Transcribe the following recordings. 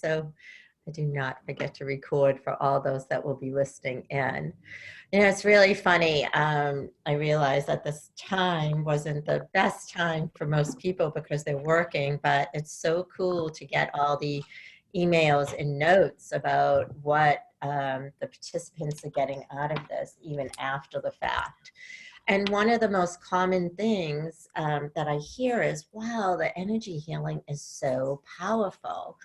so I do not forget to record for all those that will be listening in. You know, it's really funny. I realized that this time wasn't the best time for most people because they're working, but it's so cool to get all the emails and notes about what the participants are getting out of this, even after the fact. And one of the most common things that I hear is, wow, the energy healing is so powerful.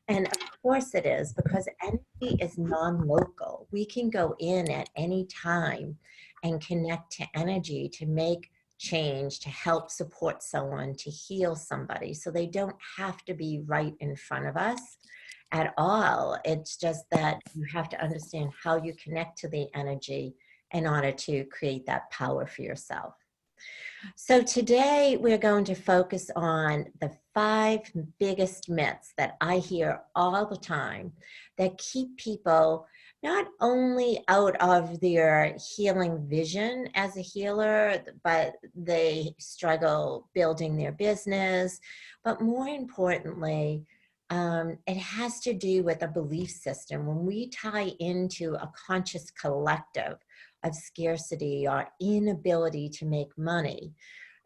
And of course it is, because energy is non-local. We can go in at any time and connect to energy to make change, to help support someone, to heal somebody. So they don't have to be right in front of us at all. It's just that you have to understand how you connect to the energy in order to create that power for yourself. So today we're going to focus on the 5 biggest myths that I hear all the time that keep people not only out of their healing vision as a healer, but they struggle building their business. But more importantly, it has to do with a belief system. When we tie into a conscious collective of scarcity or inability to make money,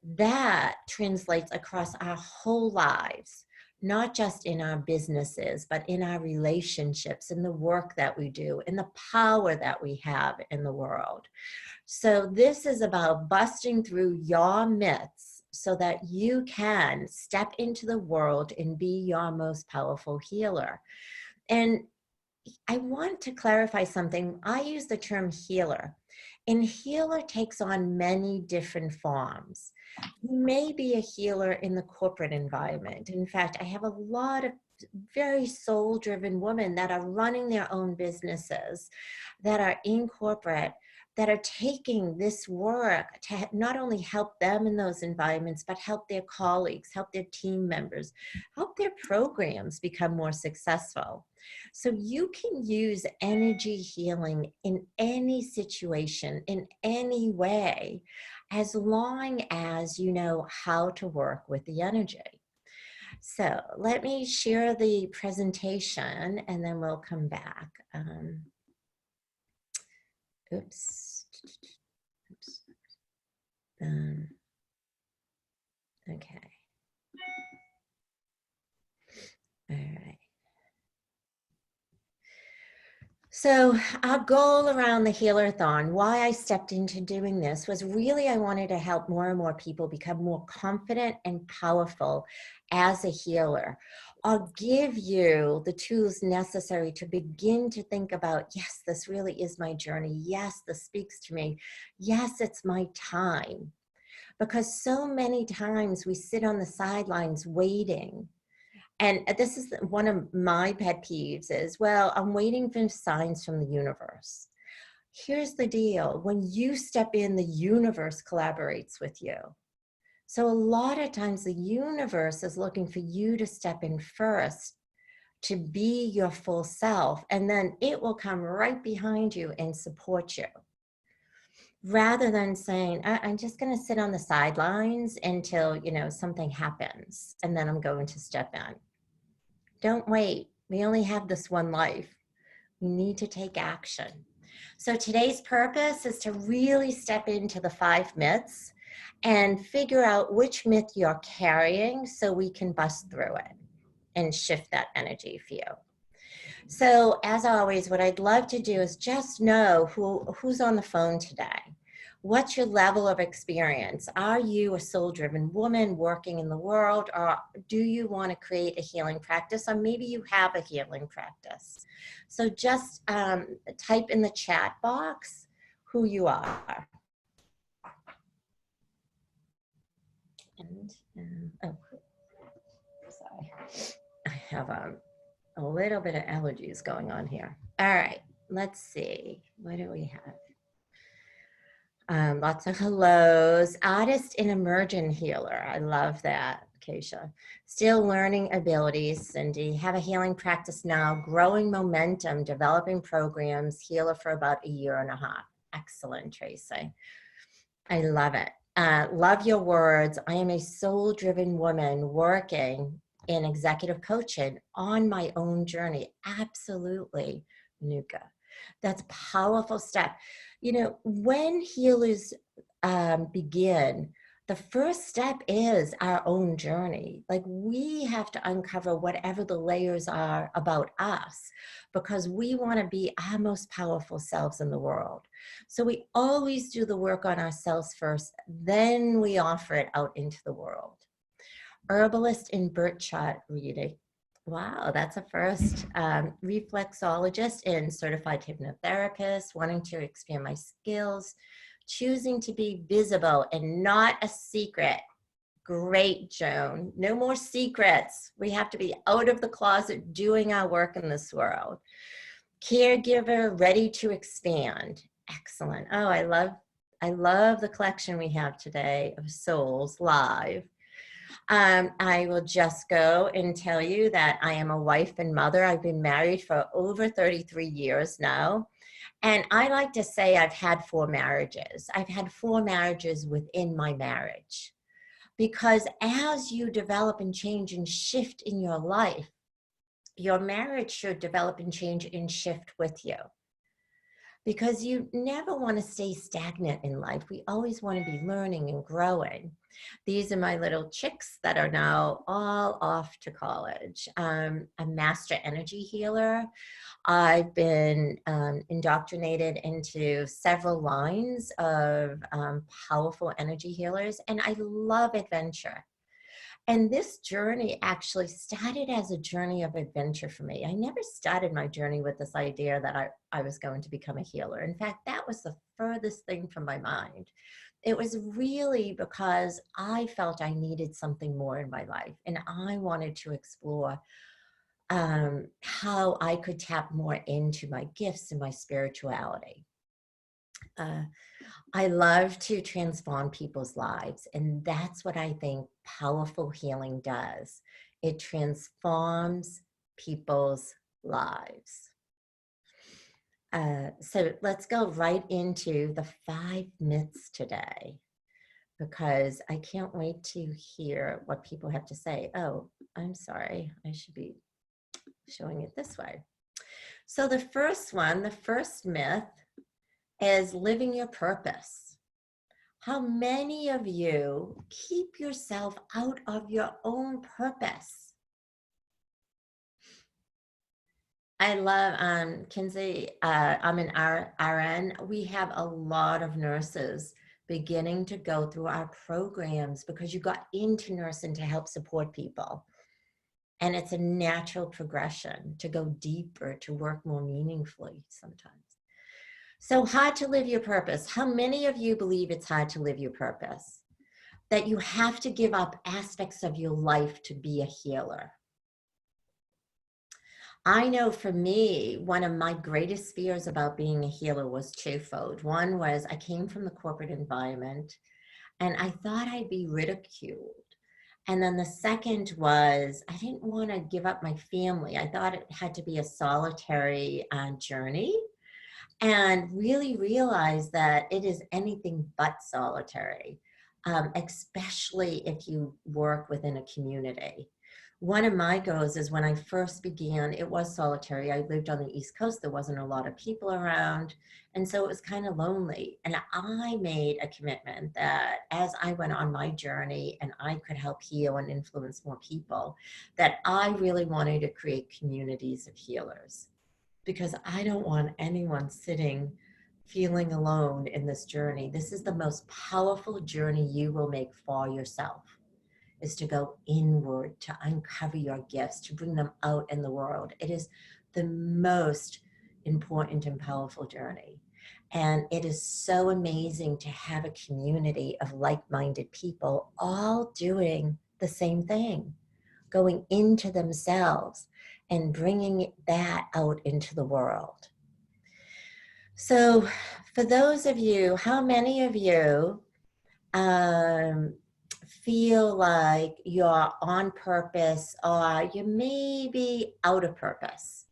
that translates across our whole lives, not just in our businesses, but in our relationships, in the work that we do, in the power that we have in the world. So this is about busting through your myths so that you can step into the world and be your most powerful healer. And I want to clarify something. I use the term healer, and healer takes on many different forms. You may be a healer in the corporate environment. In fact, I have a lot of very soul-driven women that are running their own businesses, that are in corporate, that are taking this work to not only help them in those environments, but help their colleagues, help their team members, help their programs become more successful. So you can use energy healing in any situation, in any way, as long as you know how to work with the energy. So let me share the presentation and then we'll come back. Oops. Okay. All right. So our goal around the Healer-a-thon, why I stepped into doing this, was really I wanted to help more and more people become more confident and powerful as a healer. I'll give you the tools necessary to begin to think about, yes, this really is my journey. Yes, this speaks to me. Yes, it's my time. Because so many times we sit on the sidelines waiting. And this is one of my pet peeves is, well, I'm waiting for signs from the universe. Here's the deal. When you step in, the universe collaborates with you. So a lot of times the universe is looking for you to step in first, to be your full self, and then it will come right behind you and support you. Rather than saying, I'm just going to sit on the sidelines until, you know, something happens, and then I'm going to step in. Don't wait. We only have this one life. We need to take action. So today's purpose is to really step into the 5 myths and figure out which myth you're carrying so we can bust through it and shift that energy for you. So as always, what I'd love to do is just know who's on the phone today. What's your level of experience? Are you a soul-driven woman working in the world, or do you want to create a healing practice, or maybe you have a healing practice? So just type in the chat box who you are. And, oh, sorry. I have a little bit of allergies going on here. All right, let's see. What do we have? Lots of hellos. Artist and emergent healer. I love that, Keisha. Still learning abilities, Cindy. Have a healing practice now. Growing momentum, developing programs. Healer for about 1.5 years. Excellent, Tracy. I love it. Love your words. I am a soul-driven woman working in executive coaching on my own journey. Absolutely, Nuka. That's a powerful step. You know, when healers begin, the first step is our own journey. Like, we have to uncover whatever the layers are about us, because we want to be our most powerful selves in the world. So we always do the work on ourselves first, then we offer it out into the world. Herbalist and birth chart reading. Wow, that's a first. Reflexologist and certified hypnotherapist, wanting to expand my skills, choosing to be visible and not a secret. Great, Joan. No more secrets. We have to be out of the closet doing our work in this world. Caregiver, ready to expand. Excellent. Oh, I love the collection we have today of Souls Live. I will just go and tell you that I am a wife and mother. I've been married for over 33 years now. And I like to say I've had 4 marriages. I've had 4 marriages within my marriage. Because as you develop and change and shift in your life, your marriage should develop and change and shift with you. Because you never want to stay stagnant in life. We always want to be learning and growing. These are my little chicks that are now all off to college. I'm a master energy healer. I've been indoctrinated into several lines of powerful energy healers, and I love adventure. And this journey actually started as a journey of adventure for me. I never started my journey with this idea that I was going to become a healer. In fact, that was the furthest thing from my mind. It was really because I felt I needed something more in my life, and I wanted to explore how I could tap more into my gifts and my spirituality. I love to transform people's lives, and that's what I think powerful healing does. It transforms people's lives. So let's go right into the 5 myths today, because I can't wait to hear what people have to say. Oh, I'm sorry. I should be showing it this way. So the first one, the first myth, is living your purpose. How many of you keep yourself out of your own purpose? I love, Kinsey, I'm an RN. We have a lot of nurses beginning to go through our programs because you got into nursing to help support people. And it's a natural progression to go deeper, to work more meaningfully sometimes. So hard to live your purpose. How many of you believe it's hard to live your purpose? That you have to give up aspects of your life to be a healer? I know for me, one of my greatest fears about being a healer was twofold. One was I came from the corporate environment and I thought I'd be ridiculed. And then the second was I didn't want to give up my family. I thought it had to be a solitary journey, and really realize that it is anything but solitary, especially if you work within a community. One of my goals is when I first began, it was solitary. I lived on the East Coast. There wasn't a lot of people around. And so it was kind of lonely. And I made a commitment that as I went on my journey and I could help heal and influence more people, that I really wanted to create communities of healers, because I don't want anyone sitting feeling alone in this journey. This is the most powerful journey you will make for yourself, is to go inward, to uncover your gifts, to bring them out in the world. It is the most important and powerful journey. And it is so amazing to have a community of like-minded people all doing the same thing, going into themselves and bringing that out into the world. So for those of you, how many of you feel like you're on purpose or you may be out of purpose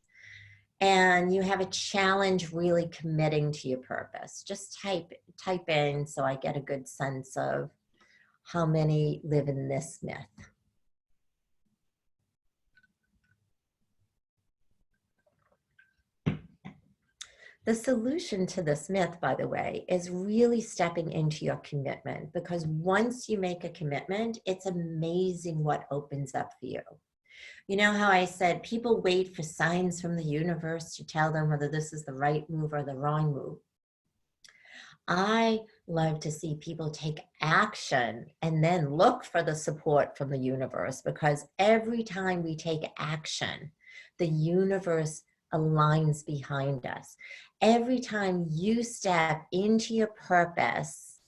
and you have a challenge really committing to your purpose? Just type in so I get a good sense of how many live in this myth. The solution to this myth, by the way, is really stepping into your commitment, because once you make a commitment, it's amazing what opens up for you. You know how I said people wait for signs from the universe to tell them whether this is the right move or the wrong move? I love to see people take action and then look for the support from the universe, because every time we take action, the universe aligns behind us. Every time you step into your purpose,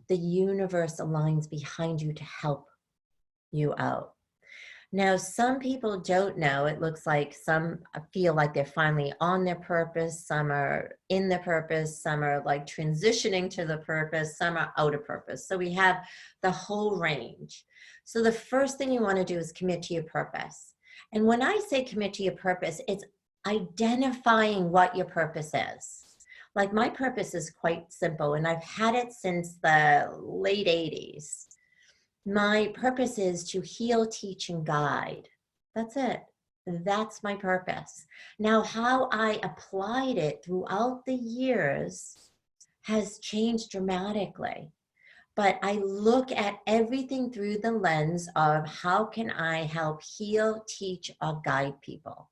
the universe aligns behind you to help you out. Now, some people don't know. It looks like some feel like they're finally on their purpose. Some are in the purpose. Some are like transitioning to the purpose. Some are out of purpose. So we have the whole range. So the first thing you want to do is commit to your purpose. And when I say commit to your purpose, it's identifying what your purpose is. Like, my purpose is quite simple, and I've had it since the late 80s. My purpose is to heal, teach, and guide. That's it. That's my purpose. Now, how I applied it throughout the years has changed dramatically. But I look at everything through the lens of how can I help heal, teach, or guide people.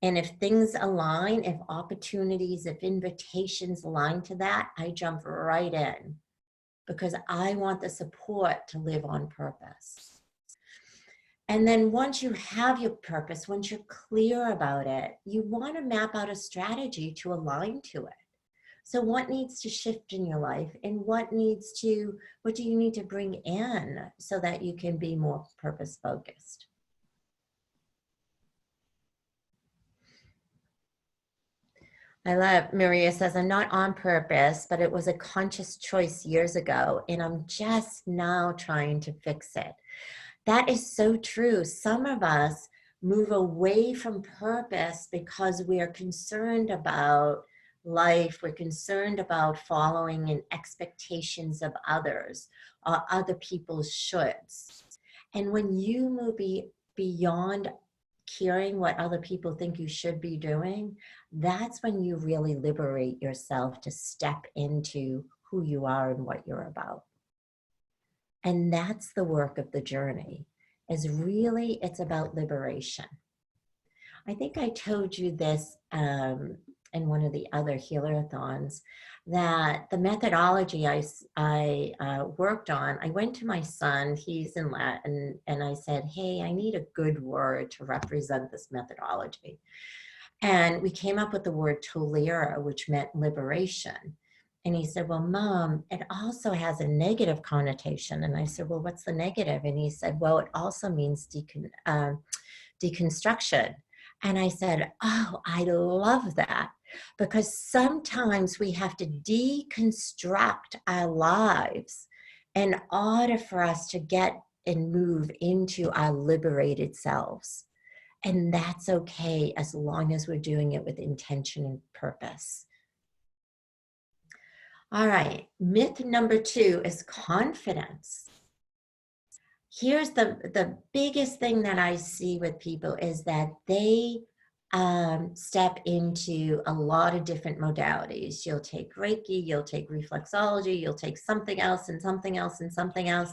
And if things align, if opportunities, if invitations align to that, I jump right in, because I want the support to live on purpose. And then once you have your purpose, once you're clear about it, you want to map out a strategy to align to it. So what needs to shift in your life, and what do you need to bring in so that you can be more purpose focused? I love, Maria says, I'm not on purpose, but it was a conscious choice years ago, and I'm just now trying to fix it. That is so true. Some of us move away from purpose because we are concerned about life. We're concerned about following in expectations of others, or other people's shoulds. And when you move beyond caring what other people think you should be doing, that's when you really liberate yourself to step into who you are and what you're about. And that's the work of the journey, is really, it's about liberation. I think I told you this in one of the other Healer-a-thons, that the methodology I worked on, I went to my son, he's in Latin, and I said, hey, I need a good word to represent this methodology. And we came up with the word tolera, which meant liberation. And he said, well, Mom, it also has a negative connotation. And I said, well, what's the negative? And he said, well, it also means deconstruction. And I said, oh, I love that, because sometimes we have to deconstruct our lives in order for us to get and move into our liberated selves. And that's okay, as long as we're doing it with intention and purpose. All right, myth number 2 is confidence. Here's the biggest thing that I see with people is that they step into a lot of different modalities. You'll take Reiki, you'll take reflexology, you'll take something else and something else and something else.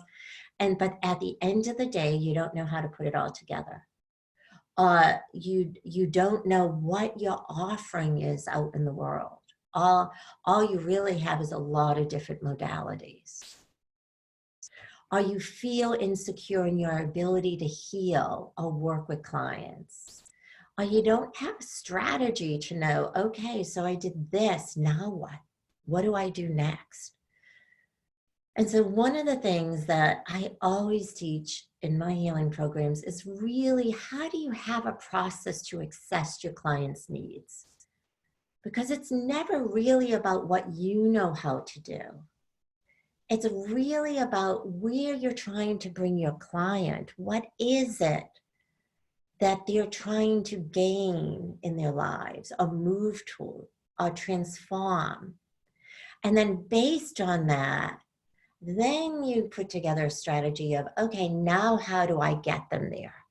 But at the end of the day, you don't know how to put it all together. You don't know what your offering is out in the world. All you really have is a lot of different modalities. Or you feel insecure in your ability to heal or work with clients. Or you don't have a strategy to know, okay, so I did this, now what? What do I do next? And so one of the things that I always teach in my healing programs is really, how do you have a process to access your clients' needs? Because it's never really about what you know how to do. It's really about where you're trying to bring your client. What is it that they're trying to gain in their lives, or move to, or transform? And then based on that, then you put together a strategy of, okay, now how do I get them there?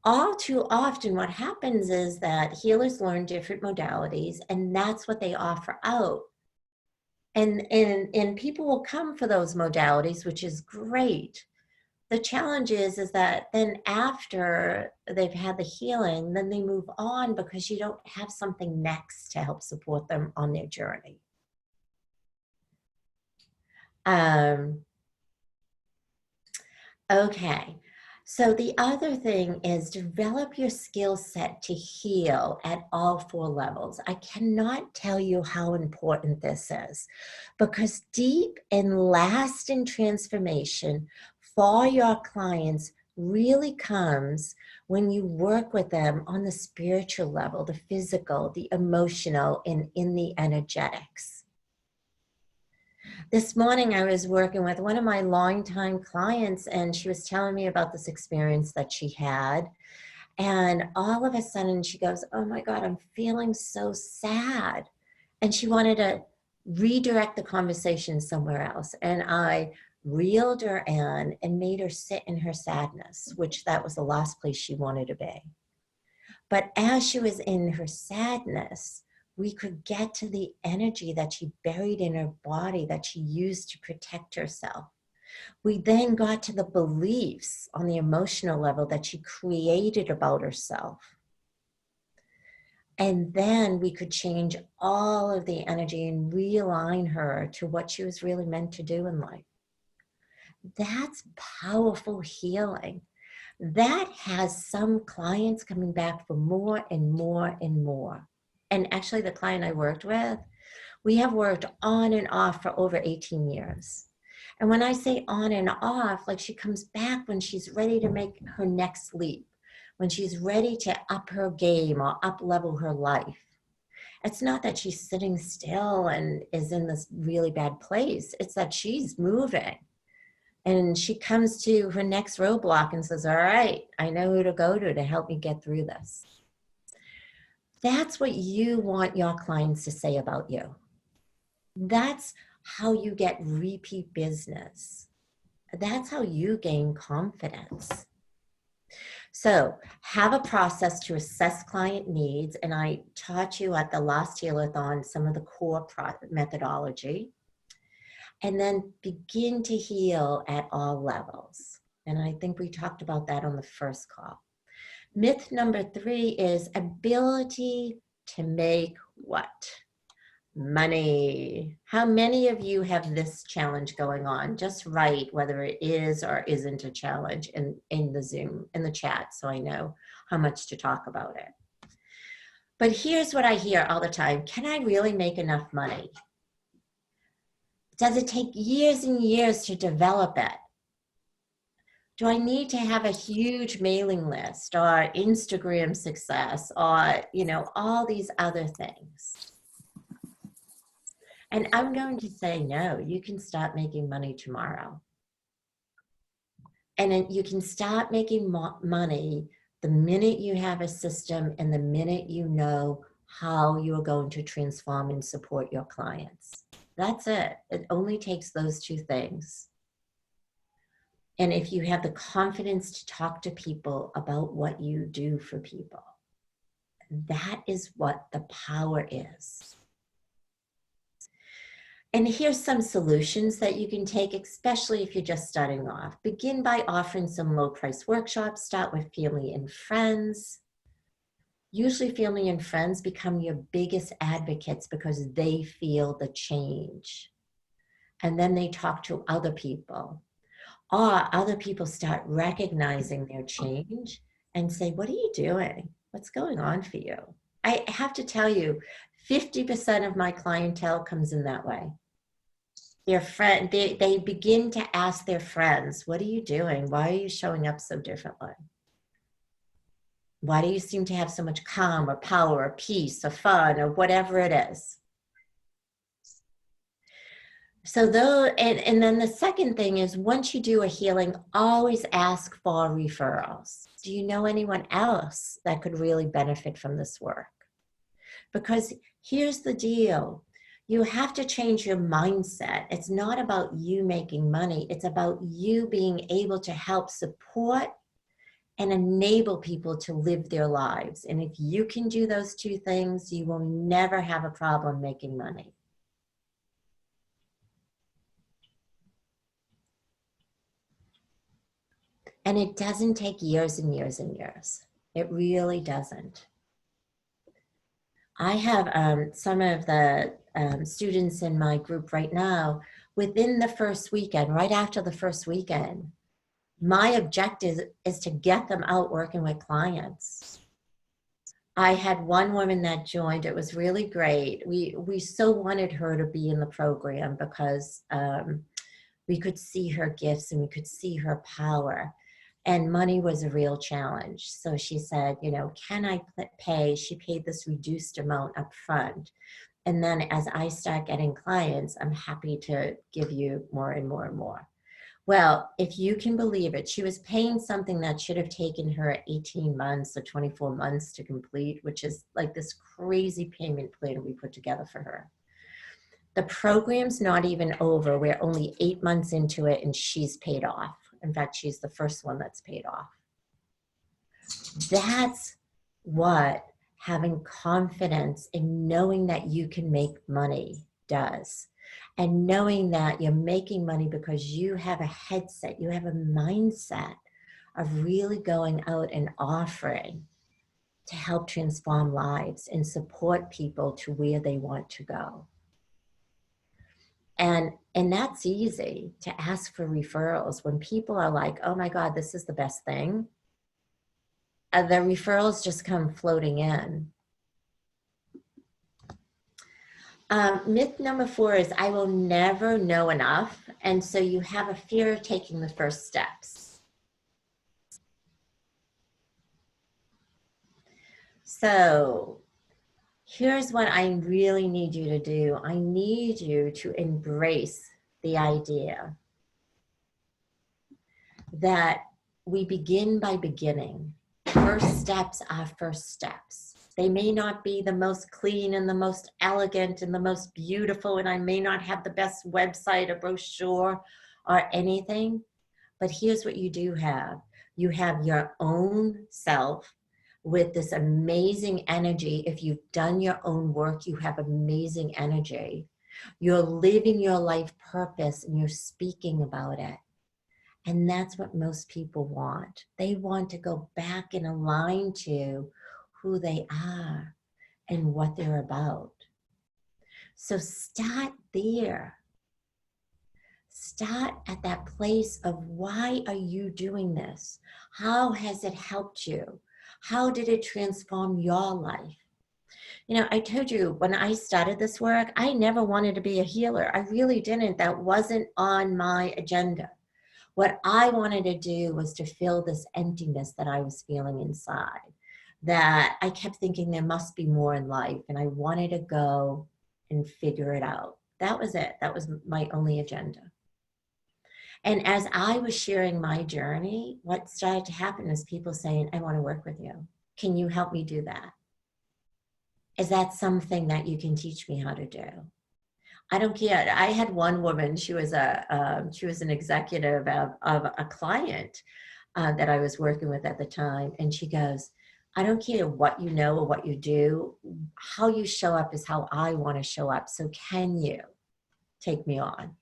all too often what happens is that healers learn different modalities, and that's what they offer out. And people will come for those modalities, which is great. The challenge is that then after they've had the healing, then they move on because you don't have something next to help support them on their journey. Okay. So the other thing is develop your skill set to heal at all 4 levels. I cannot tell you how important this is, because deep and lasting transformation for your clients really comes when you work with them on the spiritual level, the physical, the emotional, and in the energetics. This morning I was working with one of my longtime clients, and she was telling me about this experience that she had. And all of a sudden she goes, oh my God, I'm feeling so sad. And she wanted to redirect the conversation somewhere else. And I reeled her in and made her sit in her sadness, which that was the last place she wanted to be. But as she was in her sadness, we could get to the energy that she buried in her body that she used to protect herself. We then got to the beliefs on the emotional level that she created about herself. And then we could change all of the energy and realign her to what she was really meant to do in life. That's powerful healing. That has some clients coming back for more and more and more. And actually the client I worked with, we have worked on and off for over 18 years. And when I say on and off, like she comes back when she's ready to make her next leap, when she's ready to up her game or up level her life. It's not that she's sitting still and is in this really bad place. It's that she's moving. And she comes to her next roadblock and says, all right, I know who to go to help me get through this. That's what you want your clients to say about you. That's how you get repeat business. That's how you gain confidence. So have a process to assess client needs. And I taught you at the last Healer-a-thon some of the core methodology. And then begin to heal at all levels. And I think we talked about that on the first call. Myth number 3 is ability to make what? Money. How many of you have this challenge going on? Just write whether it is or isn't a challenge in the Zoom, in the chat, so I know how much to talk about it. But here's what I hear all the time. Can I really make enough money? Does it take years and years to develop it? Do I need to have a huge mailing list or Instagram success or, all these other things? And I'm going to say, no, you can start making money tomorrow. And then you can start making money the minute you have a system and the minute you know how you're going to transform and support your clients. That's it. It only takes those 2 things. And if you have the confidence to talk to people about what you do for people, that is what the power is. And here's some solutions that you can take, especially if you're just starting off. Begin by offering some low-price workshops. Start with family and friends. Usually family and friends become your biggest advocates because they feel the change. And then they talk to other people. Or other people start recognizing their change and say, what are you doing? What's going on for you? I have to tell you, 50% of my clientele comes in that way. Their friend, they begin to ask their friends, what are you doing? Why are you showing up so differently? Why do you seem to have so much calm or power or peace or fun or whatever it is? So and then the second thing is, once you do a healing, always ask for referrals. Do you know anyone else that could really benefit from this work? Because here's the deal. You have to change your mindset. It's not about you making money. It's about you being able to help support and enable people to live their lives. And if you can do those two things, you will never have a problem making money. And it doesn't take years and years and years. It really doesn't. I have some of the students in my group right now, within the first weekend, right after the first weekend, my objective is to get them out working with clients. I had one woman that joined. It was really great. We so wanted her to be in the program because we could see her gifts and we could see her power. And money was a real challenge. So she said, you know, can I pay? She paid this reduced amount up front. And then as I start getting clients, I'm happy to give you more and more and more. Well, if you can believe it, she was paying something that should have taken her 18 months or 24 months to complete, which is like this crazy payment plan we put together for her. The program's not even over. We're only 8 months into it and she's paid off. In fact, she's the first one that's paid off. That's what having confidence in knowing that you can make money does. And knowing that you're making money because you have a headset, you have a mindset of really going out and offering to help transform lives and support people to where they want to go. And that's easy to ask for referrals when people are like, oh my God, this is the best thing. The referrals just come floating in. Myth number 4 is I will never know enough. And so you have a fear of taking the first steps. So here's what I really need you to do. I need you to embrace the idea that we begin by beginning. First steps are first steps. They may not be the most clean and the most elegant and the most beautiful, and I may not have the best website or brochure or anything, but here's what you do have. You have your own self with this amazing energy. If you've done your own work, you have amazing energy. You're living your life purpose and you're speaking about it. And that's what most people want. They want to go back and align to who they are and what they're about. So start there. Start at that place of why are you doing this? How has it helped you? How did it transform your life? You know, I told you when I started this work, I never wanted to be a healer. I really didn't. That wasn't on my agenda. What I wanted to do was to fill this emptiness that I was feeling inside, that I kept thinking there must be more in life, and I wanted to go and figure it out. That was it. That was my only agenda. And as I was sharing my journey, what started to happen was people saying, I want to work with you. Can you help me do that? Is that something that you can teach me how to do? I don't care. I had one woman, she was an executive of a client that I was working with at the time. And she goes, I don't care what you know or what you do. How you show up is how I want to show up. So can you take me on?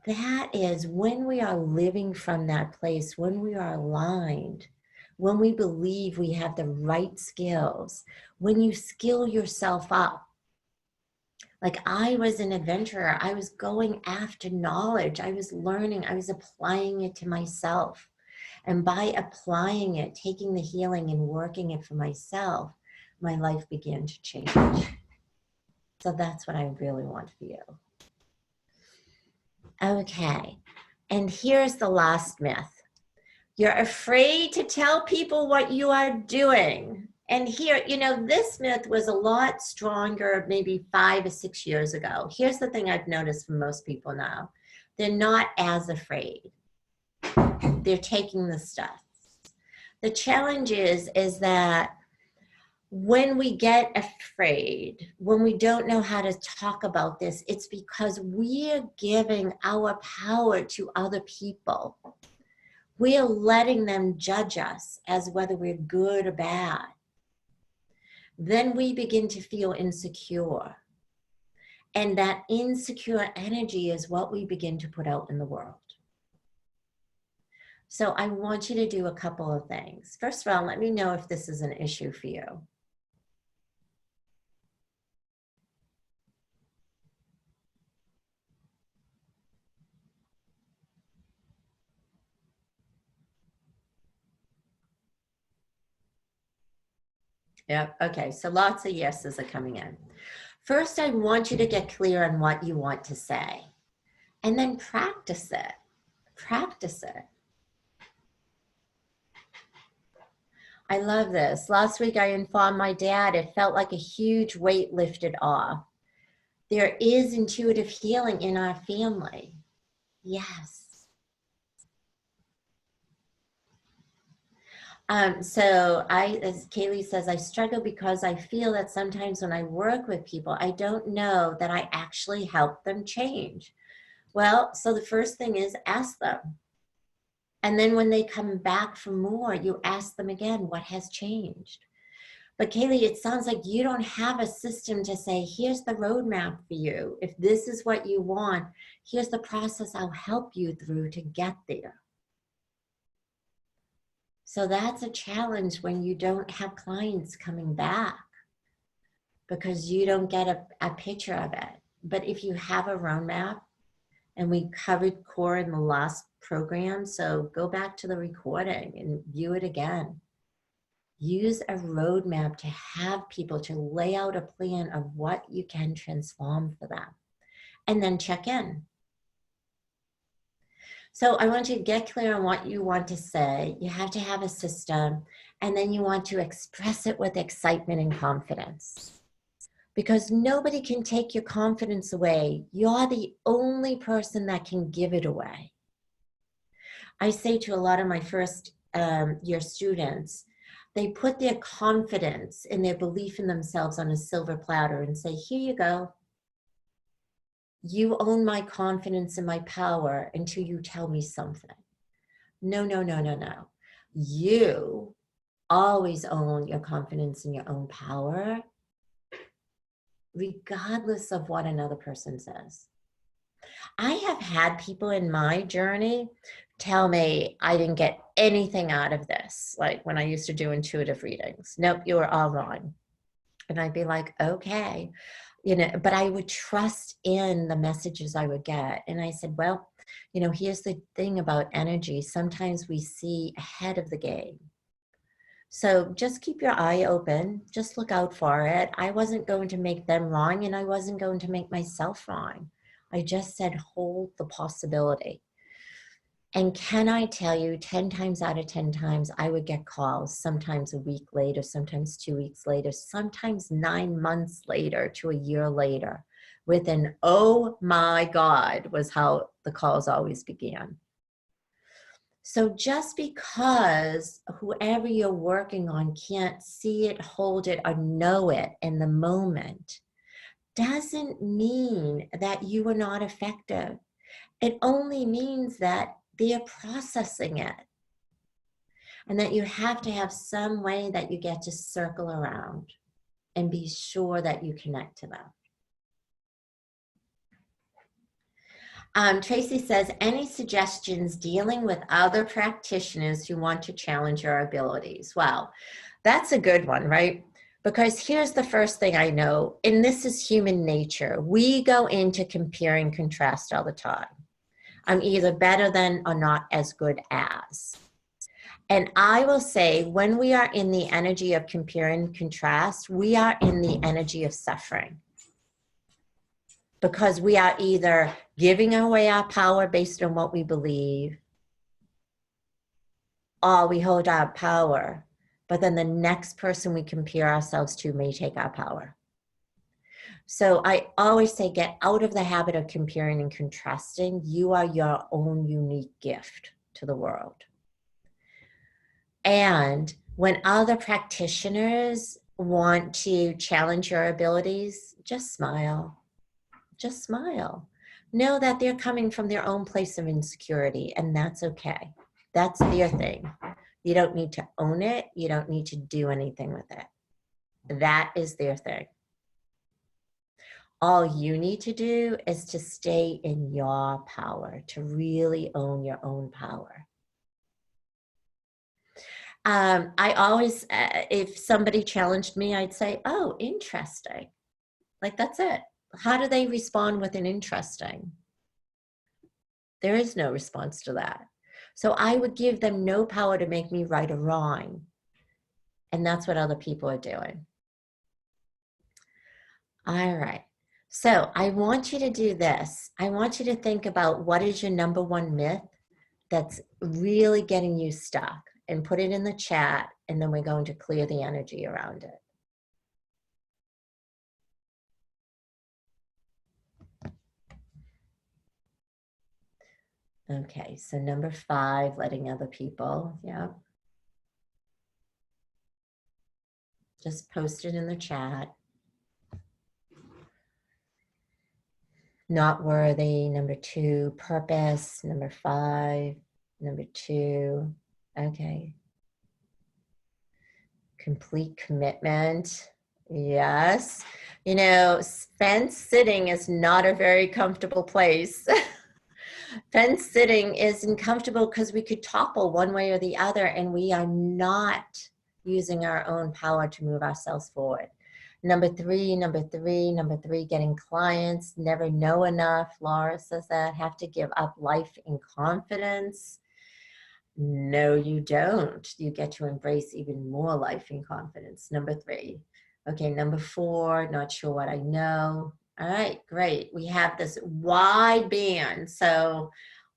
That is when we are living from that place, when we are aligned, when we believe we have the right skills, when you skill yourself up. Like I was an adventurer. I was going after knowledge. I was learning. I was applying it to myself. And by applying it, taking the healing and working it for myself, my life began to change. So that's what I really want for you. Okay. And here's the last myth. You're afraid to tell people what you are doing. And here, you know, this myth was a lot stronger maybe 5 or 6 years ago. Here's the thing I've noticed from most people now. They're not as afraid. They're taking the steps. The challenge is that when we get afraid, when we don't know how to talk about this, it's because we're giving our power to other people. We are letting them judge us as whether we're good or bad. Then we begin to feel insecure. And that insecure energy is what we begin to put out in the world. So I want you to do a couple of things. First of all, let me know if this is an issue for you. Yep. Okay. So lots of yeses are coming in. First, I want you to get clear on what you want to say, and then practice it. Practice it. I love this. Last week, I informed my dad, it felt like a huge weight lifted off. There is intuitive healing in our family. Yes. So as Kaylee says, I struggle because I feel that sometimes when I work with people, I don't know that I actually help them change. Well, so the first thing is ask them. And then when they come back for more, you ask them again, what has changed? But Kaylee, it sounds like you don't have a system to say, here's the roadmap for you. If this is what you want, here's the process I'll help you through to get there. So that's a challenge when you don't have clients coming back because you don't get a picture of it. But if you have a roadmap, and we covered core in the last program, so go back to the recording and view it again. Use a roadmap to have people to lay out a plan of what you can transform for them, and then check in. So I want you to get clear on what you want to say. You have to have a system, and then you want to express it with excitement and confidence. Because nobody can take your confidence away. You're the only person that can give it away. I say to a lot of my first year students, they put their confidence and their belief in themselves on a silver platter and say, here you go. You own my confidence and my power until you tell me something. No, no, no, no, no. You always own your confidence and your own power, regardless of what another person says. I have had people in my journey tell me I didn't get anything out of this. Like when I used to do intuitive readings. Nope, you were all wrong. And I'd be like, okay, you know, but I would trust in the messages I would get. And I said, well, you know, here's the thing about energy. Sometimes we see ahead of the game. So just keep your eye open, just look out for it. I wasn't going to make them wrong, and I wasn't going to make myself wrong. I just said, hold the possibility. And can I tell you, 10 times out of 10 times, I would get calls, sometimes a week later, sometimes 2 weeks later, sometimes 9 months later to a year later, with an, oh my God, was how the calls always began. So just because whoever you're working on can't see it, hold it, or know it in the moment, doesn't mean that you are not effective. It only means that they're processing it, and that you have to have some way that you get to circle around and be sure that you connect to them. Tracy says, any suggestions dealing with other practitioners who want to challenge your abilities? Well, that's a good one, right? Because here's the first thing I know, and this is human nature. We go into compare and contrast all the time. I'm either better than or not as good as. And I will say, when we are in the energy of compare and contrast, we are in the energy of suffering. Because we are either giving away our power based on what we believe, or we hold our power, but then the next person we compare ourselves to may take our power. So I always say, get out of the habit of comparing and contrasting. You are your own unique gift to the world. And when other practitioners want to challenge your abilities, just smile. Just smile. Know that they're coming from their own place of insecurity, and that's okay. That's their thing. You don't need to own it. You don't need to do anything with it. That is their thing. All you need to do is to stay in your power, to really own your own power. I always, if somebody challenged me, I'd say, oh, interesting. Like, that's it. How do they respond with an interesting? There is no response to that. So I would give them no power to make me right or wrong. And that's what other people are doing. All right. So I want you to do this. I want you to think about what is your number one myth that's really getting you stuck, and put it in the chat, and then we're going to clear the energy around it. Okay, so number 5, letting other people, yeah. Just post it in the chat. Not worthy, number 2, purpose, number 5, number 2, okay. Complete commitment, yes. You know, fence sitting is not a very comfortable place. Fence sitting is uncomfortable because we could topple one way or the other, and we are not using our own power to move ourselves forward. Number 3, getting clients, never know enough. Laura says that, have to give up life in confidence. No, you don't. You get to embrace even more life in confidence. Number 3. Okay, number 4, not sure what I know. All right, great. We have this wide band. So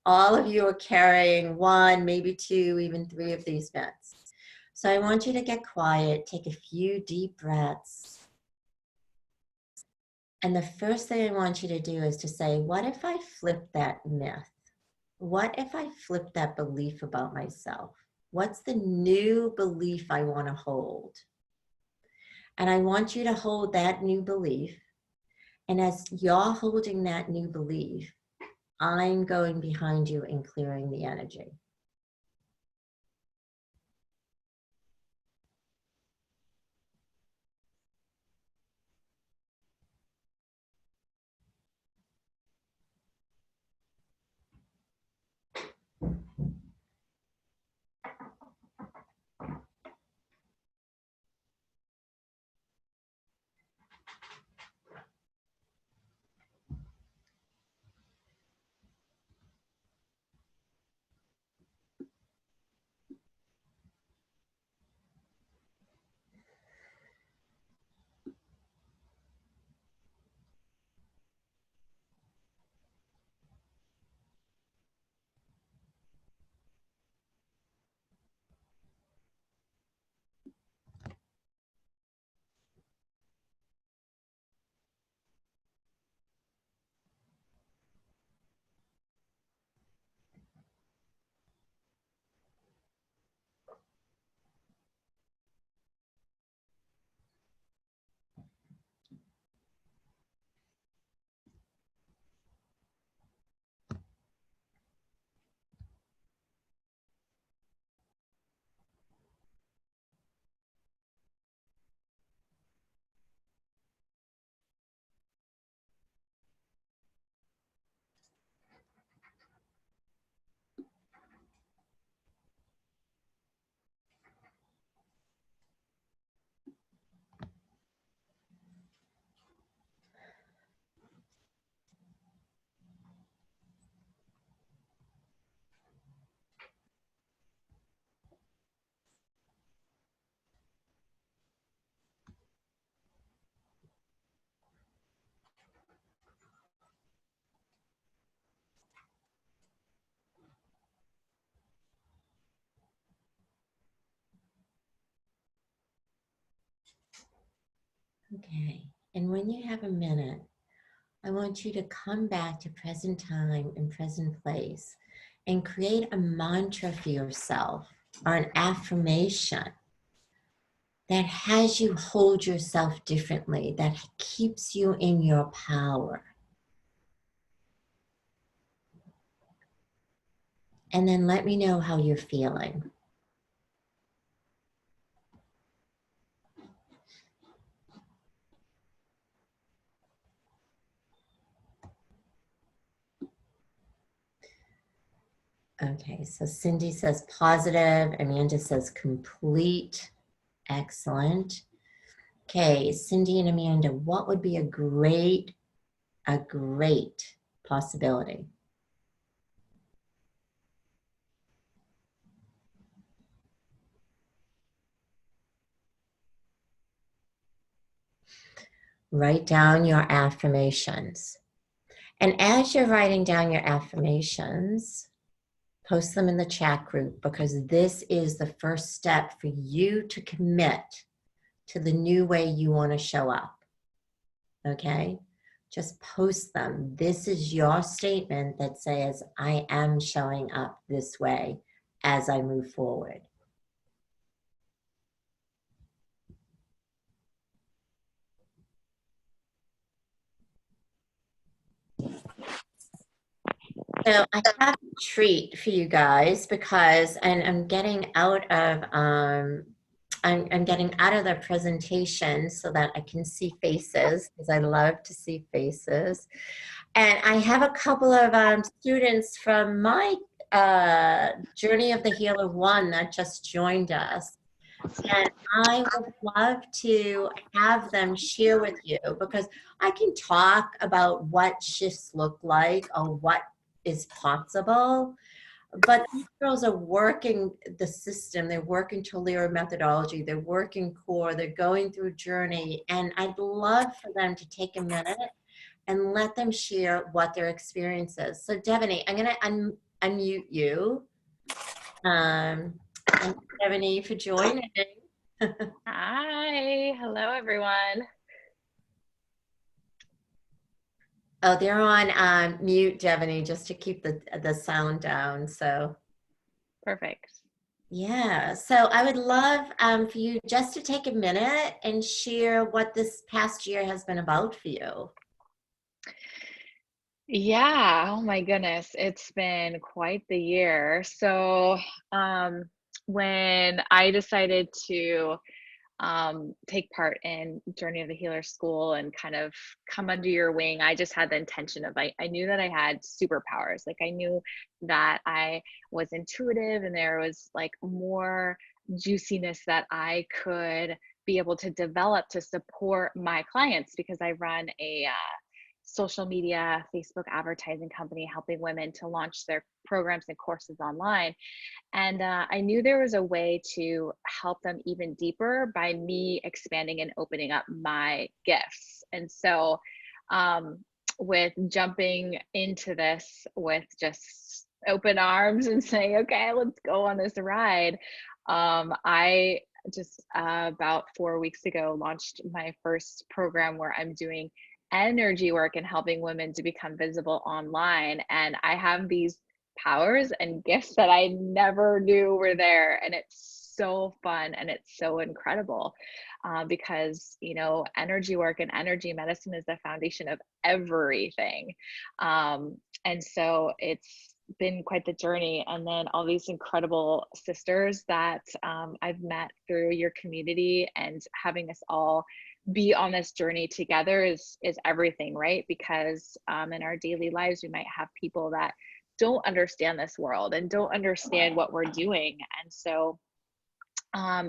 all of you are carrying 1, maybe 2, even 3 of these myths. So I want you to get quiet, take a few deep breaths. And the first thing I want you to do is to say, what if I flip that myth? What if I flip that belief about myself? What's the new belief I want to hold? And I want you to hold that new belief. And as you're holding that new belief, I'm going behind you and clearing the energy. Okay, and when you have a minute, I want you to come back to present time and present place and create a mantra for yourself or an affirmation that has you hold yourself differently, that keeps you in your power. And then let me know how you're feeling. Okay, so Cindy says positive. Amanda says complete. Excellent. Okay, Cindy and Amanda, what would be a great possibility? Write down your affirmations. And as you're writing down your affirmations, post them in the chat group, because this is the first step for you to commit to the new way you want to show up. Okay? Just post them. This is your statement that says, I am showing up this way as I move forward. So I have a treat for you guys, because, and I'm getting out of I'm getting out of the presentation so that I can see faces, because I love to see faces. And I have a couple of students from my Journey of the Healer-a-thon that just joined us. And I would love to have them share with you, because I can talk about what shifts look like or what is possible. But these girls are working the system. They're working Healer methodology. They're working core. They're going through journey. And I'd love for them to take a minute and let them share what their experience is. So Devaney, I'm going to unmute you. Thank you, Devaney, for joining. Hi, hello everyone. Oh, they're on mute, Devaney, just to keep the sound down. So Perfect. yeah, so I would love for you just to take a minute and share what this past year has been about for you. Yeah, oh my goodness, it's been quite the year. So, when I decided to take part in Journey of the Healer School and kind of come under your wing, I just had the intention of, I knew that I had superpowers. Like I knew that I was intuitive and there was like more juiciness that I could be able to develop to support my clients, because I run a social media, Facebook advertising company helping women to launch their programs and courses online. And I knew there was a way to help them even deeper by me expanding and opening up my gifts. And so, with jumping into this with just open arms and saying, okay, let's go on this ride, I just about 4 weeks ago launched my first program where I'm doing energy work and helping women to become visible online. And I have these powers and gifts that I never knew were there. And it's so fun and it's so incredible, because, you know, energy work and energy medicine is the foundation of everything. And so it's been quite the journey. And then all these incredible sisters that I've met through your community, and having us all be on this journey together is everything, right? Because in our daily lives, we might have people that don't understand this world and don't understand what we're doing. And so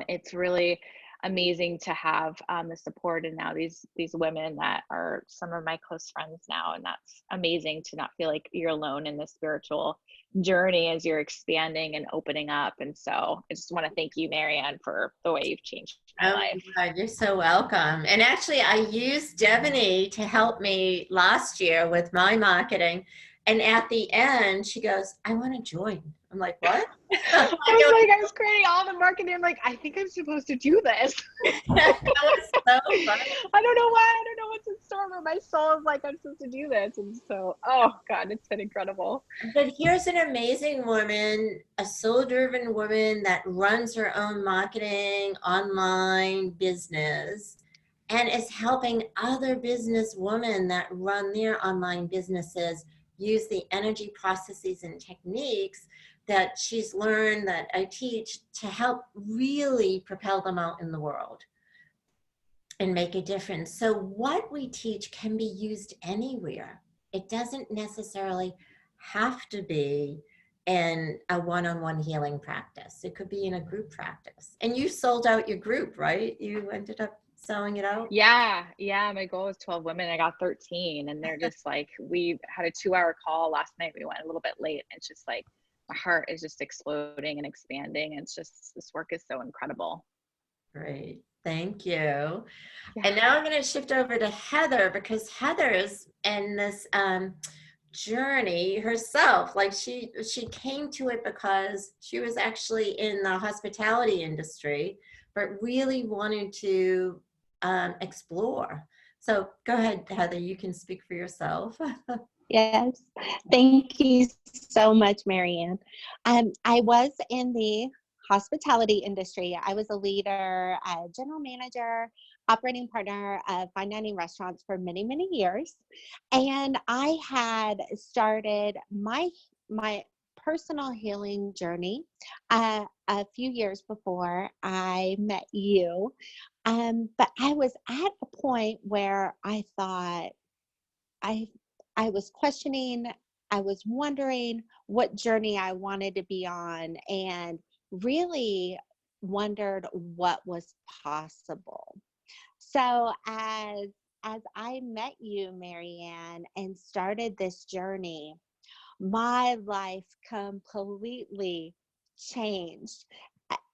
it's really amazing to have the support, and now these women that are some of my close friends now, and that's amazing to not feel like you're alone in the spiritual journey as you're expanding and opening up. And so I just want to thank you, Marianne, for the way you've changed my Oh life. my God, you're so welcome. And actually, I used Devaney to help me last year with my marketing. And at the end, she goes, I want to join. I'm like, what? I was creating all the marketing. I'm like, I think I'm supposed to do this. That was so funny. I don't know why. I don't know what's in store, but my soul is like, I'm supposed to do this. And so, oh God, it's been incredible. But here's an amazing woman, a soul-driven woman that runs her own marketing online business and is helping other business women that run their online businesses use the energy processes and techniques that she's learned that I teach to help really propel them out in the world and make a difference. So what we teach can be used anywhere. It doesn't necessarily have to be in a one-on-one healing practice. It could be in a group practice. And you sold out your group, right? You ended up selling it out? Yeah, yeah. My goal was 12 women. I got 13, and they're just like, we had a 2-hour call last night. We went a little bit late. It's just like my heart is just exploding and expanding. It's just, this work is so incredible. Great. Thank you. Yeah. And now I'm going to shift over to Heather, because Heather's in this journey herself. Like she came to it because she was actually in the hospitality industry, but really wanted to explore. So go ahead, Heather, you can speak for yourself. Yes, thank you so much, Marianne. I was in the hospitality industry. I was a leader, a general manager, operating partner of fine dining restaurants for many, many years. And I had started my personal healing journey a few years before I met you. But I was at a point where I thought, I I was questioning, I was wondering what journey I wanted to be on, and really wondered what was possible. So as I met you, Marianne, and started this journey, my life completely changed.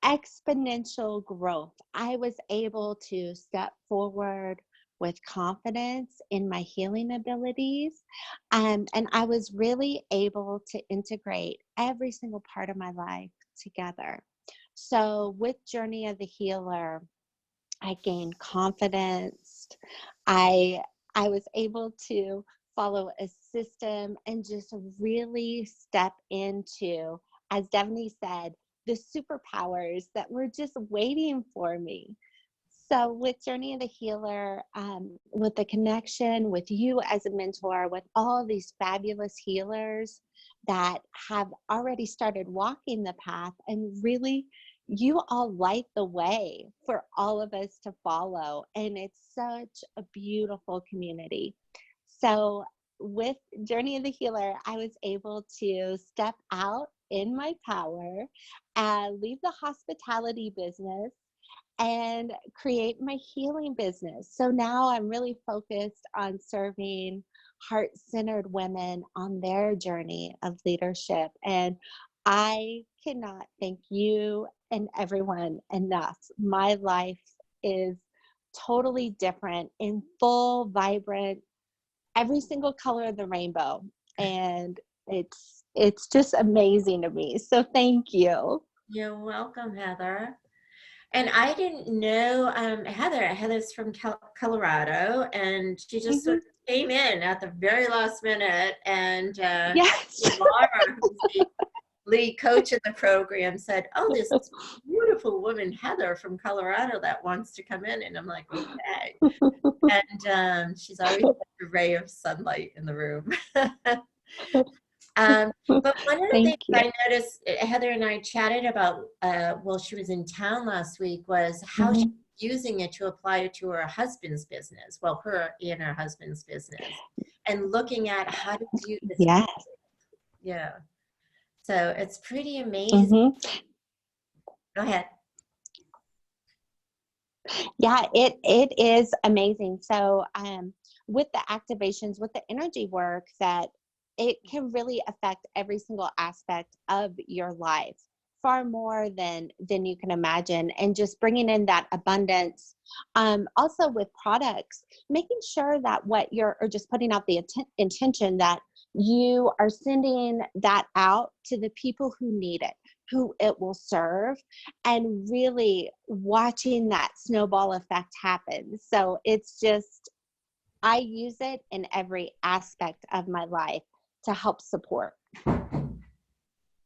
Exponential growth. I was able to step forward with confidence in my healing abilities. And I was really able to integrate every single part of my life together. So with Journey of the Healer, I gained confidence. I I was able to follow a system and just really step into, as Devaney said, the superpowers that were just waiting for me. So with Journey of the Healer, with the connection with you as a mentor, with all these fabulous healers that have already started walking the path, and really you all light the way for all of us to follow. And it's such a beautiful community. So with Journey of the Healer, I was able to step out in my power, leave the hospitality business, and create my healing business. So now I'm really focused on serving heart-centered women on their journey of leadership. And I cannot thank you and everyone enough. My life is totally different, in full, vibrant, every single color of the rainbow. And it's just amazing to me. So thank you. You're welcome, Heather. And I didn't know Heather. Heather's from Colorado, and she just sort Mhm. of came in at the very last minute. And Yes. Laura, who's the lead coach of the program, said, "Oh, this beautiful woman, Heather from Colorado, that wants to come in." And I'm like, "Okay." And she's always like a ray of sunlight in the room. But one of the things Thank you. I noticed, Heather and I chatted about while she was in town last week, was how she's Mhm. using it to apply it to her husband's business. Well, her and her husband's business, and looking at how to do this. Yes. Yeah. So it's pretty amazing. Mhm. Go ahead. Yeah, it is amazing. So with the activations, with the energy work, that it can really affect every single aspect of your life, far more than you can imagine. And just bringing in that abundance. Also with products, making sure that what you're, or just putting out the intention that you are sending that out to the people who need it, who it will serve, and really watching that snowball effect happen. So it's just, I use it in every aspect of my life to help support.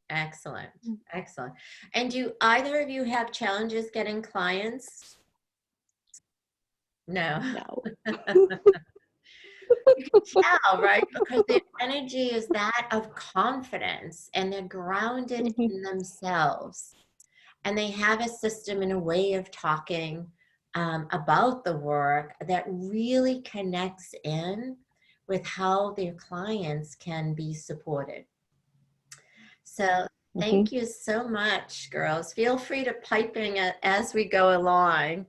Excellent. Excellent. And do either of you have challenges getting clients? No. No. You can tell, right? Because their energy is that of confidence, and they're grounded Mhm. in themselves. And they have a system and a way of talking about the work that really connects in with how their clients can be supported. So Mhm. thank you so much, girls. Feel free to pipe in as we go along.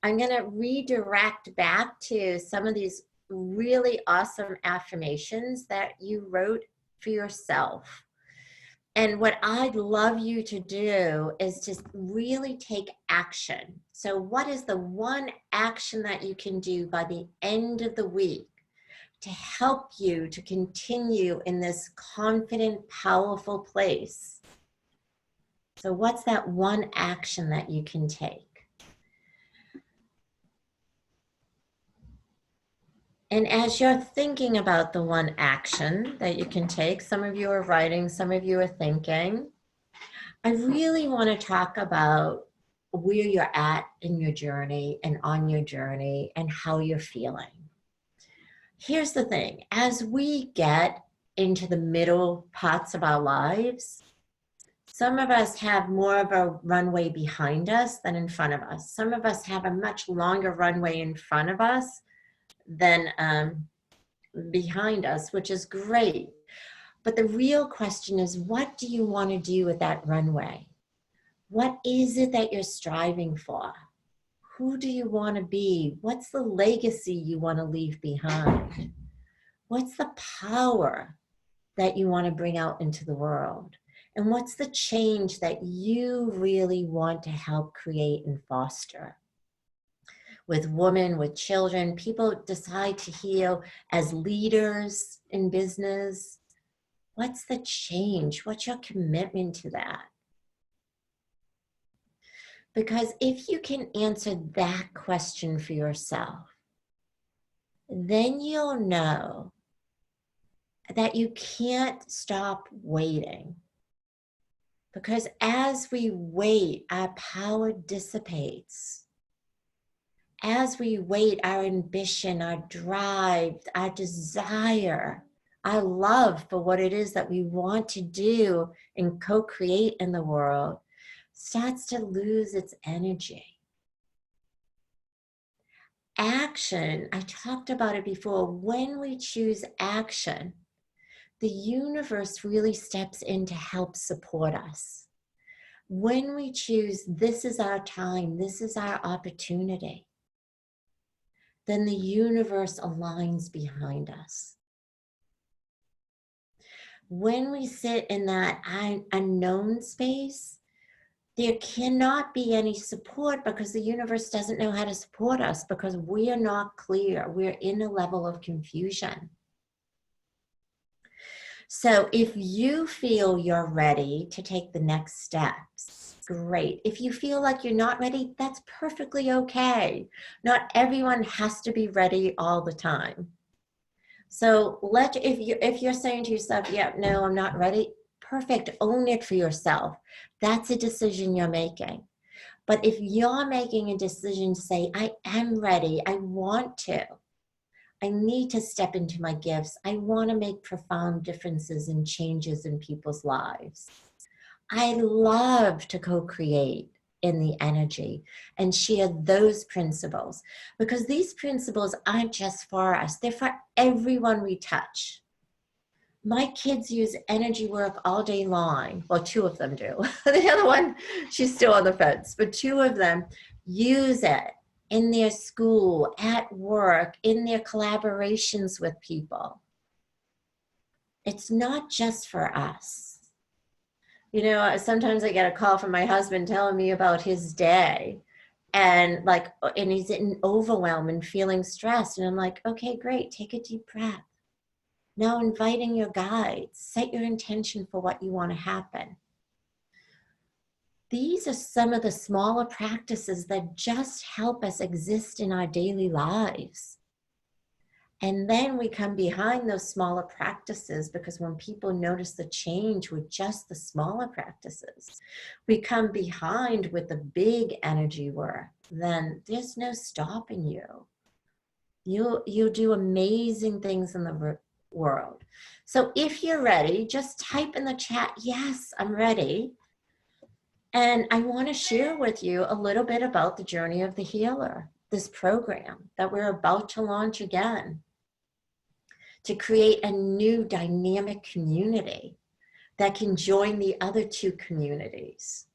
I'm going to redirect back to some of these really awesome affirmations that you wrote for yourself. And what I'd love you to do is just really take action. So what is the one action that you can do by the end of the week to help you to continue in this confident, powerful place? So what's that one action that you can take? And as you're thinking about the one action that you can take, some of you are writing, some of you are thinking, I really want to talk about where you're at in your journey and on your journey and how you're feeling. Here's the thing, as we get into the middle parts of our lives, some of us have more of a runway behind us than in front of us. Some of us have a much longer runway in front of us than behind us, which is great. But the real question is, what do you want to do with that runway? What is it that you're striving for? Who do you want to be? What's the legacy you want to leave behind? What's the power that you want to bring out into the world? And what's the change that you really want to help create and foster? With women, with children, people decide to heal as leaders in business. What's the change? What's your commitment to that? Because if you can answer that question for yourself, then you'll know that you can't stop waiting. Because as we wait, our power dissipates. As we wait, our ambition, our drive, our desire, our love for what it is that we want to do and co-create in the world starts to lose its energy. Action, I talked about it before, when we choose action, the universe really steps in to help support us. When we choose, this is our time, this is our opportunity, then the universe aligns behind us. When we sit in that unknown space, there cannot be any support because the universe doesn't know how to support us because we are not clear. We're in a level of confusion. So if you feel you're ready to take the next steps, great. If you feel like you're not ready, that's perfectly okay. Not everyone has to be ready all the time. So if you're saying to yourself, yeah, no, I'm not ready, perfect, own it for yourself. That's a decision you're making. But if you're making a decision to say, I am ready, I want to, I need to step into my gifts, I want to make profound differences and changes in people's lives. I love to co-create in the energy and share those principles because these principles aren't just for us, they're for everyone we touch. My kids use energy work all day long. Well, two of them do. The other one, she's still on the fence, but two of them use it in their school, at work, in their collaborations with people. It's not just for us. You know, sometimes I get a call from my husband telling me about his day and he's in overwhelm and feeling stressed. And I'm like, okay, great. Take a deep breath. Now inviting your guides, set your intention for what you want to happen. These are some of the smaller practices that just help us exist in our daily lives. And then we come behind those smaller practices because when people notice the change with just the smaller practices, we come behind with the big energy work, then there's no stopping you. You do amazing things in the world. So if you're ready, just type in the chat, yes, I'm ready. And I want to share with you a little bit about the Journey of the Healer, this program that we're about to launch again to create a new dynamic community that can join the other two communities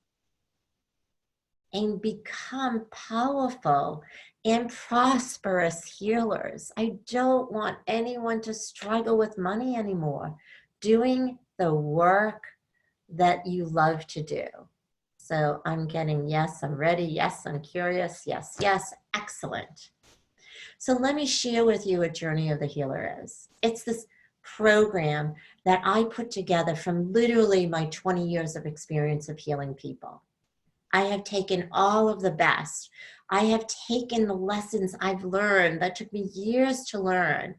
and become powerful and prosperous healers. I don't want anyone to struggle with money anymore, doing the work that you love to do. So I'm getting, yes, I'm ready. Yes, I'm curious. Yes, yes, excellent. So let me share with you what Journey of the Healer is. It's this program that I put together from literally my 20 years of experience of healing people. I have taken all of the best. I have taken the lessons I've learned that took me years to learn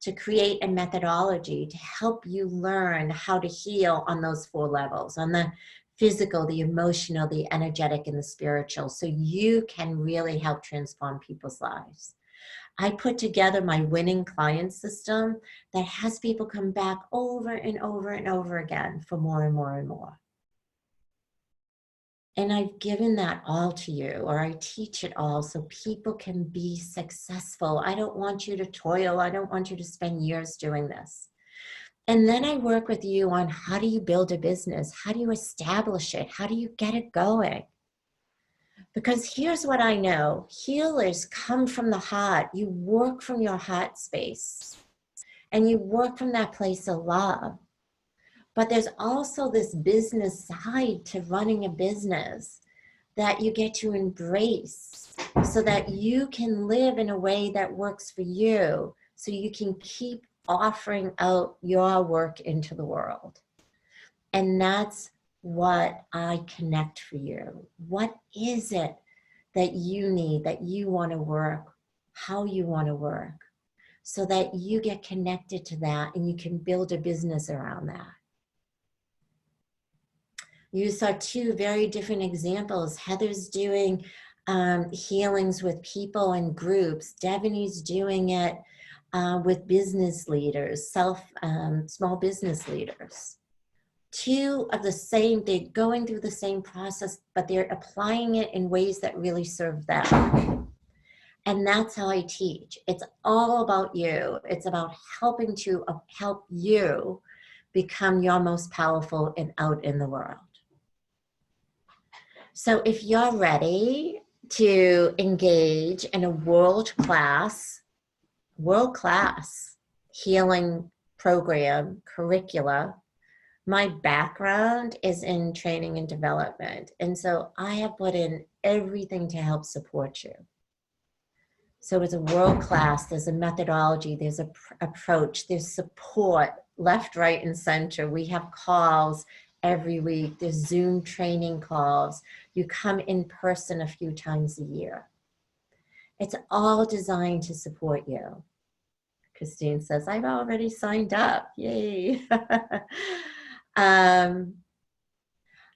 to create a methodology to help you learn how to heal on those 4 levels, on the physical, the emotional, the energetic, and the spiritual, so you can really help transform people's lives. I put together my winning client system that has people come back over and over and over again for more and more and more. And I've given that all to you, or I teach it all so people can be successful. I don't want you to toil. I don't want you to spend years doing this. And then I work with you on how do you build a business? How do you establish it? How do you get it going? Because here's what I know. Healers come from the heart. You work from your heart space. And you work from that place of love. But there's also this business side to running a business that you get to embrace so that you can live in a way that works for you, so you can keep offering out your work into the world. And that's what I connect for you. What is it that you need, that you want to work, how you want to work, so that you get connected to that and you can build a business around that. You saw 2 very different examples. Heather's doing healings with people and groups. Devony's doing it with business leaders, small business leaders. 2 of the same, they're going through the same process, but they're applying it in ways that really serve them. And that's how I teach. It's all about you. It's about helping to help you become your most powerful and out in the world. So if you're ready to engage in a world-class healing program, curricula, my background is in training and development. And so I have put in everything to help support you. So it's a world-class, there's a methodology, there's an approach, there's support, left, right, and center. We have calls every week. There's Zoom training calls. You come in person a few times a year. It's all designed to support you. Christine says, I've already signed up. Yay.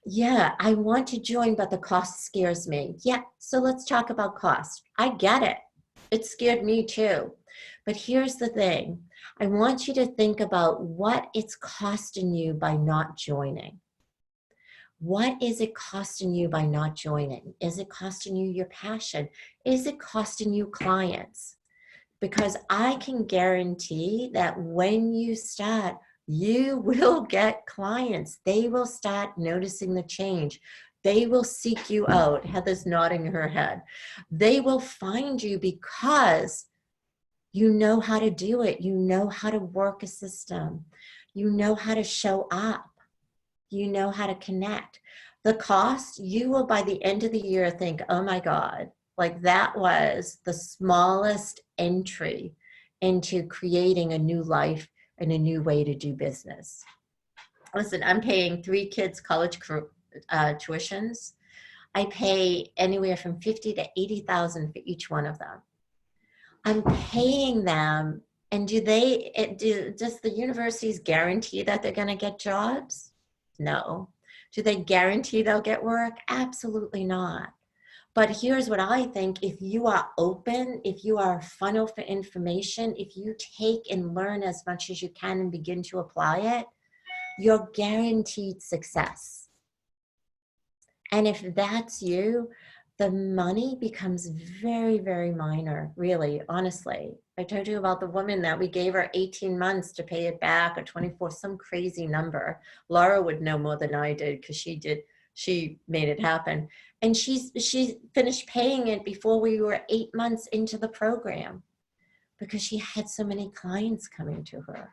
Yeah, I want to join, but the cost scares me. Yeah, so let's talk about cost. I get it. It scared me too. But here's the thing. I want you to think about what it's costing you by not joining. What is it costing you by not joining? Is it costing you your passion? Is it costing you clients? Because I can guarantee that when you start, you will get clients. They will start noticing the change. They will seek you out. Heather's nodding her head. They will find you because you know how to do it. You know how to work a system. You know how to show up. You know how to connect. The cost, you will by the end of the year think, oh my God, like that was the smallest entry into creating a new life and a new way to do business. Listen, I'm paying 3 kids college tuitions. I pay anywhere from $50,000 to $80,000 for each one of them. I'm paying them, and does the universities guarantee that they're going to get jobs? No. Do they guarantee they'll get work? Absolutely not. But here's what I think: if you are open, if you are a funnel for information, if you take and learn as much as you can and begin to apply it, you're guaranteed success. And if that's you, the money becomes very, very minor, really, honestly. I told you about the woman that we gave her 18 months to pay it back, or 24, some crazy number. Laura would know more than I did, because she made it happen. And she finished paying it before we were 8 months into the program, because she had so many clients coming to her.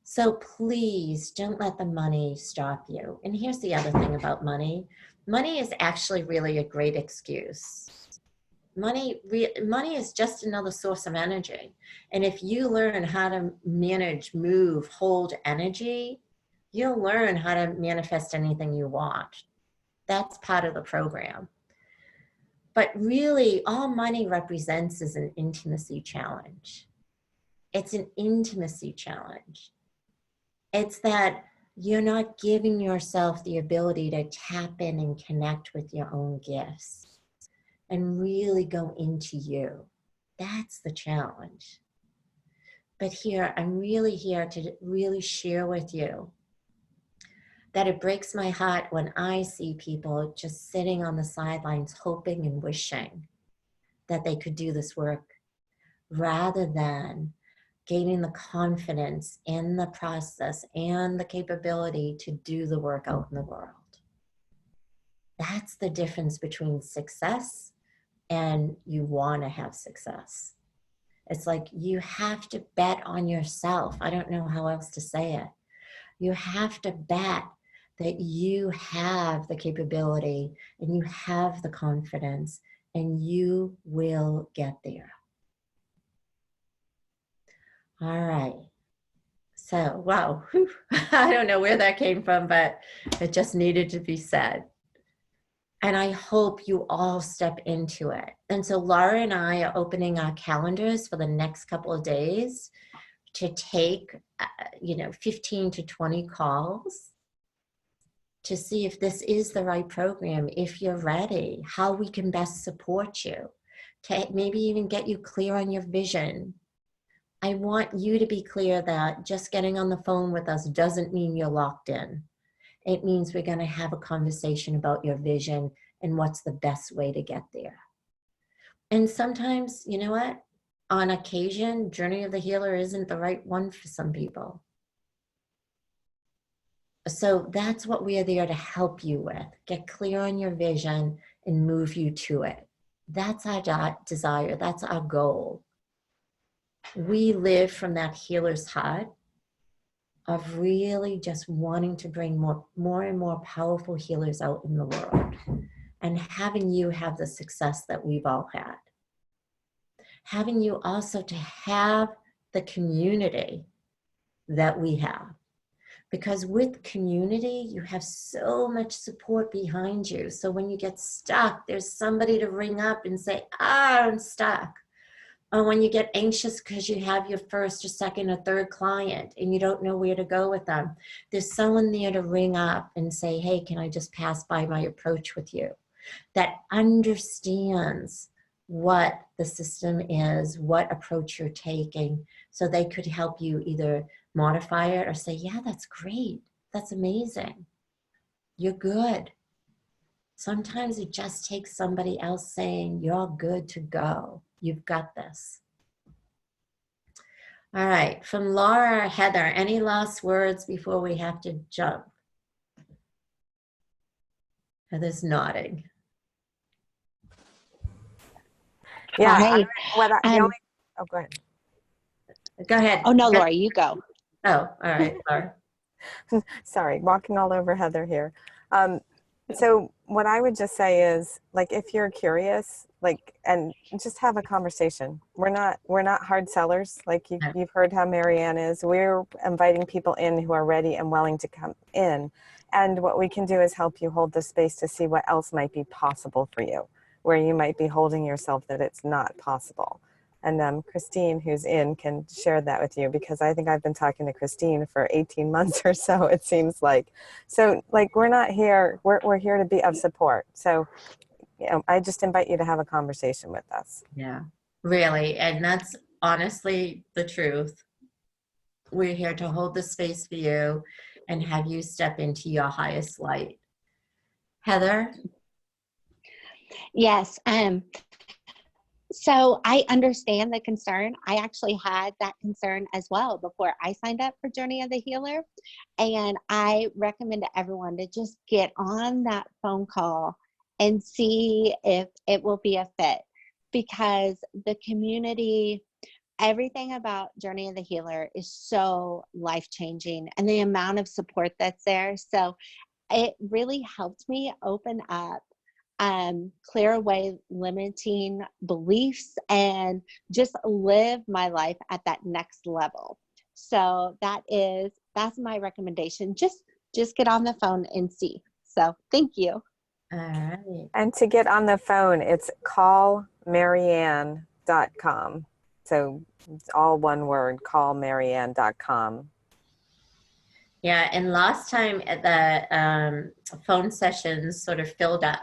So please don't let the money stop you. And here's the other thing about money. Money is actually really a great excuse. Money is just another source of energy. And if you learn how to manage, move, hold energy, you'll learn how to manifest anything you want. That's part of the program. But really, all money represents is an intimacy challenge. It's an intimacy challenge. It's that you're not giving yourself the ability to tap in and connect with your own gifts and really go into you. That's the challenge. But here, I'm really here to really share with you that it breaks my heart when I see people just sitting on the sidelines hoping and wishing that they could do this work, rather than gaining the confidence in the process and the capability to do the work out in the world. That's the difference between success and you want to have success. It's like you have to bet on yourself. I don't know how else to say it. You have to bet that you have the capability and you have the confidence, and you will get there. All right. So, wow, whew. I don't know where that came from, but it just needed to be said. And I hope you all step into it. And so Laura and I are opening our calendars for the next couple of days to take, 15 to 20 calls to see if this is the right program, if you're ready, how we can best support you, to maybe even get you clear on your vision. I want you to be clear that just getting on the phone with us doesn't mean you're locked in. It means we're going to have a conversation about your vision and what's the best way to get there. And sometimes, you know what? On occasion, Journey of the Healer isn't the right one for some people. So that's what we are there to help you with. Get clear on your vision and move you to it. That's our desire. That's our goal. We live from that healer's heart of really just wanting to bring more and more powerful healers out in the world, and having you have the success that we've all had. Having you also to have the community that we have. Because with community, you have so much support behind you. So when you get stuck, there's somebody to ring up and say, I'm stuck. Or when you get anxious because you have your first or second or third client and you don't know where to go with them, there's someone there to ring up and say, hey, can I just pass by my approach with you? That understands what the system is, what approach you're taking, so they could help you either modify it or say, yeah, that's great. That's amazing. You're good. Sometimes it just takes somebody else saying, you're good to go. You've got this. All right, from Laura, Heather, any last words before we have to jump? Heather's nodding. Yeah. Hi. Oh, go ahead. Go ahead. Oh, no, Laura, you go. Oh, all right, Laura. Sorry, walking all over Heather here. So what I would just say is, like, if you're curious, like, and just have a conversation. We're not hard sellers. Like you've heard how Marianne is. We're inviting people in who are ready and willing to come in. And what we can do is help you hold the space to see what else might be possible for you, where you might be holding yourself that it's not possible. And Christine, who's in, can share that with you, because I think I've been talking to Christine for 18 months or so, it seems like. So, like, we're not here, we're here to be of support. So I just invite you to have a conversation with us. Yeah, really. And that's honestly the truth. We're here to hold the space for you and have you step into your highest light. Heather? Yes. So I understand the concern. I actually had that concern as well before I signed up for Journey of the Healer. And I recommend to everyone to just get on that phone call and see if it will be a fit, because the community, everything about Journey of the Healer is so life-changing, and the amount of support that's there. So it really helped me open up, clear away limiting beliefs, and just live my life at that next level. So that's my recommendation. Just get on the phone and see. So thank you. All right. And to get on the phone, it's callmarianne.com. So it's all one word, callmarianne.com. Yeah, and last time at the phone sessions sort of filled up.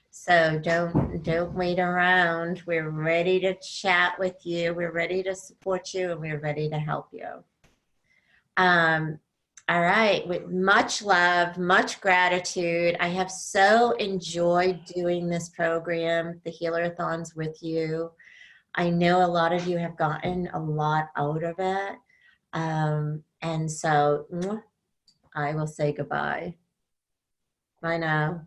So don't wait around. We're ready to chat with you. We're ready to support you, and we're ready to help you. All right, with much love, much gratitude. I have so enjoyed doing this program, the Healer-a-thons, with you. I know a lot of you have gotten a lot out of it. And so I will say goodbye. Bye now.